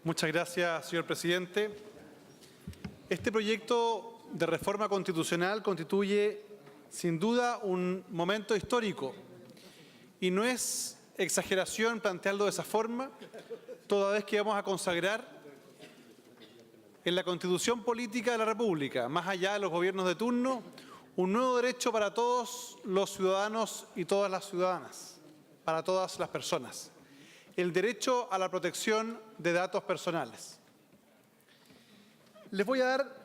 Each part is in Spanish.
Muchas gracias, señor presidente. Este proyecto de reforma constitucional constituye, sin duda, un momento histórico. Y no es exageración plantearlo de esa forma, toda vez que vamos a consagrar en la Constitución Política de la República, más allá de los gobiernos de turno, un nuevo derecho para todos los ciudadanos y todas las ciudadanas, para todas las personas. El derecho a la protección de datos personales. Les voy a dar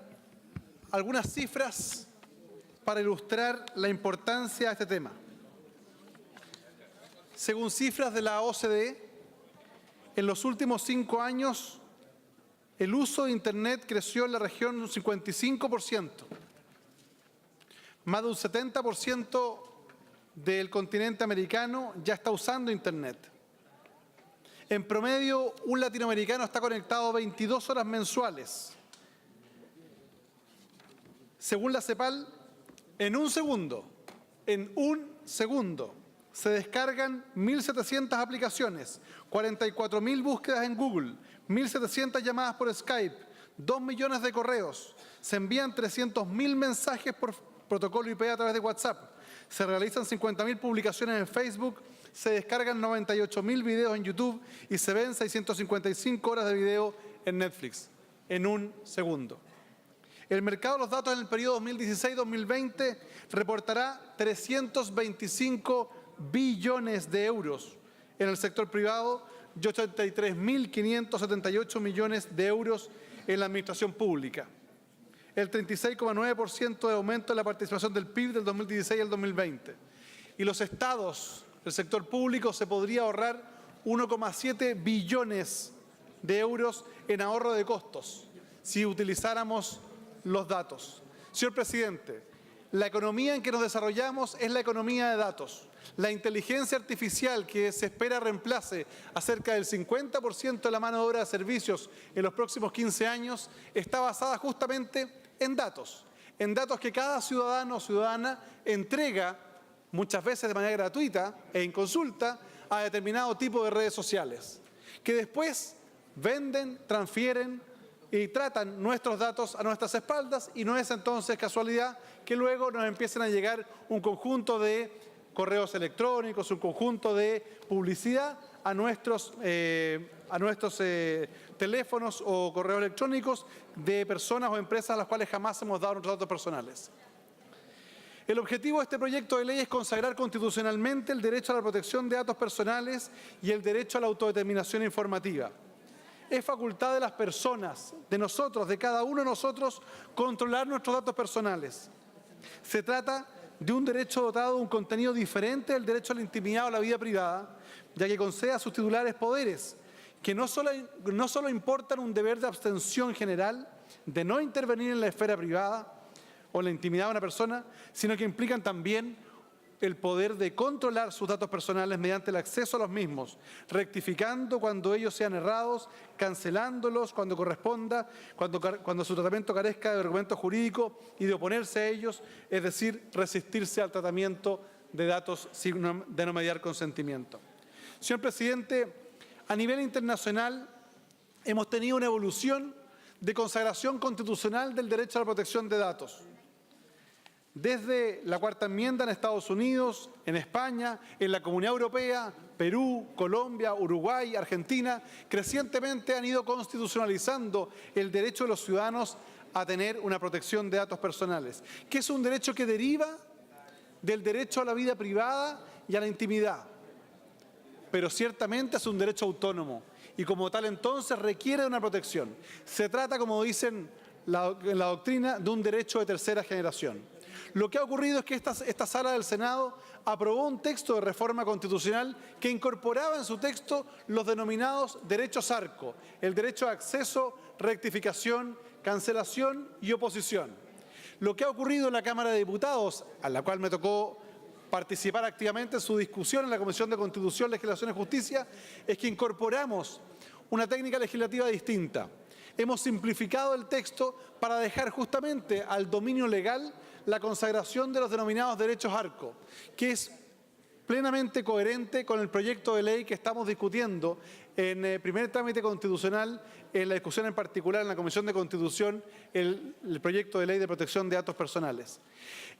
algunas cifras para ilustrar la importancia de este tema. Según cifras de la OCDE, en los últimos 5 años, el uso de Internet creció en la región un 55%. Más de un 70% del continente americano ya está usando Internet. En promedio, un latinoamericano está conectado 22 horas mensuales. Según la CEPAL, en un segundo, se descargan 1.700 aplicaciones, 44.000 búsquedas en Google, 1.700 llamadas por Skype, 2 millones de correos, se envían 300.000 mensajes por protocolo IP a través de WhatsApp, se realizan 50.000 publicaciones en Facebook, se descargan 98.000 videos en YouTube y se ven 655 horas de video en Netflix, en un segundo. El mercado de los datos en el periodo 2016-2020 reportará 325 billones de euros en el sector privado y 83.578 millones de euros en la administración pública. El 36,9% de aumento en la participación del PIB del 2016 al 2020. Y los estados, el sector público, se podría ahorrar 1,7 billones de euros en ahorro de costos si utilizáramos los datos. Señor presidente, la economía en que nos desarrollamos es la economía de datos. La inteligencia artificial que se espera reemplace a cerca del 50% de la mano de obra de servicios en los próximos 15 años está basada justamente en datos que cada ciudadano o ciudadana entrega muchas veces de manera gratuita e en consulta a determinado tipo de redes sociales, que después venden, transfieren y tratan nuestros datos a nuestras espaldas, y no es entonces casualidad que luego nos empiecen a llegar un conjunto de correos electrónicos, un conjunto de publicidad a nuestros teléfonos o correos electrónicos de personas o empresas a las cuales jamás hemos dado nuestros datos personales. El objetivo de este proyecto de ley es consagrar constitucionalmente el derecho a la protección de datos personales y el derecho a la autodeterminación informativa. Es facultad de las personas, de nosotros, de cada uno de nosotros, controlar nuestros datos personales. Se trata de un derecho dotado de un contenido diferente del derecho a la intimidad o a la vida privada, ya que concede a sus titulares poderes que no solo importan un deber de abstención general, de no intervenir en la esfera privada o en la intimidad de una persona, sino que implican también el poder de controlar sus datos personales mediante el acceso a los mismos, rectificando cuando ellos sean errados, cancelándolos cuando corresponda, cuando su tratamiento carezca de argumento jurídico y de oponerse a ellos, es decir, resistirse al tratamiento de datos de no mediar consentimiento. Señor presidente, a nivel internacional hemos tenido una evolución de consagración constitucional del derecho a la protección de datos. Desde la Cuarta Enmienda en Estados Unidos, en España, en la Comunidad Europea, Perú, Colombia, Uruguay, Argentina, crecientemente han ido constitucionalizando el derecho de los ciudadanos a tener una protección de datos personales, que es un derecho que deriva del derecho a la vida privada y a la intimidad, pero ciertamente es un derecho autónomo y como tal entonces requiere de una protección. Se trata, como dicen en la doctrina, de un derecho de tercera generación. Lo que ha ocurrido es que esta sala del Senado aprobó un texto de reforma constitucional que incorporaba en su texto los denominados derechos ARCO, el derecho a acceso, rectificación, cancelación y oposición. Lo que ha ocurrido en la Cámara de Diputados, a la cual me tocó participar activamente en su discusión en la Comisión de Constitución, Legislación y Justicia, es que incorporamos una técnica legislativa distinta. Hemos simplificado el texto para dejar justamente al dominio legal la consagración de los denominados derechos ARCO, que es plenamente coherente con el proyecto de ley que estamos discutiendo en primer trámite constitucional, en la discusión en particular en la Comisión de Constitución, el proyecto de ley de protección de datos personales.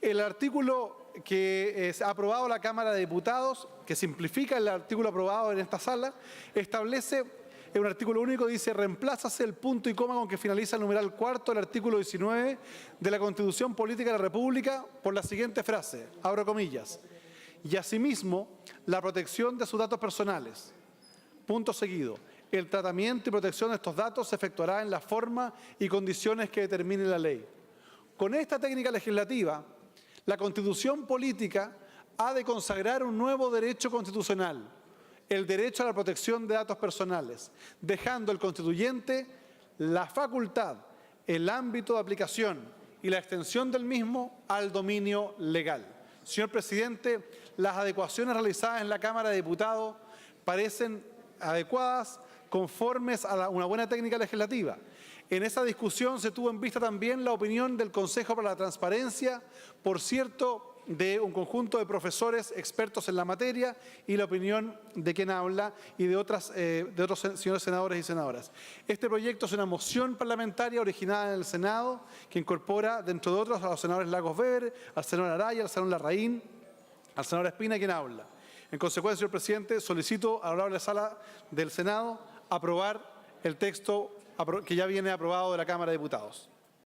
El artículo que ha aprobado la Cámara de Diputados, que simplifica el artículo aprobado en esta sala, establece, en un artículo único, dice: reemplázase el punto y coma con que finaliza el numeral cuarto del artículo 19 de la Constitución Política de la República por la siguiente frase, abro comillas: y asimismo la protección de sus datos personales. Punto seguido. El tratamiento y protección de estos datos se efectuará en la forma y condiciones que determine la ley. Con esta técnica legislativa, la Constitución Política ha de consagrar un nuevo derecho constitucional, el derecho a la protección de datos personales, dejando al constituyente la facultad, el ámbito de aplicación y la extensión del mismo al dominio legal. Señor presidente, las adecuaciones realizadas en la Cámara de Diputados parecen adecuadas, conformes a una buena técnica legislativa. En esa discusión se tuvo en vista también la opinión del Consejo para la Transparencia, por cierto, de un conjunto de profesores expertos en la materia, y la opinión de quien habla y de otros señores senadores y senadoras. Este proyecto es una moción parlamentaria originada en el Senado que incorpora, dentro de otros, a los senadores Lagos Weber, al senador Araya, al senador Larraín, al senador Espina, quien habla. En consecuencia, señor presidente, solicito a la honorable sala del Senado aprobar el texto que ya viene aprobado de la Cámara de Diputados.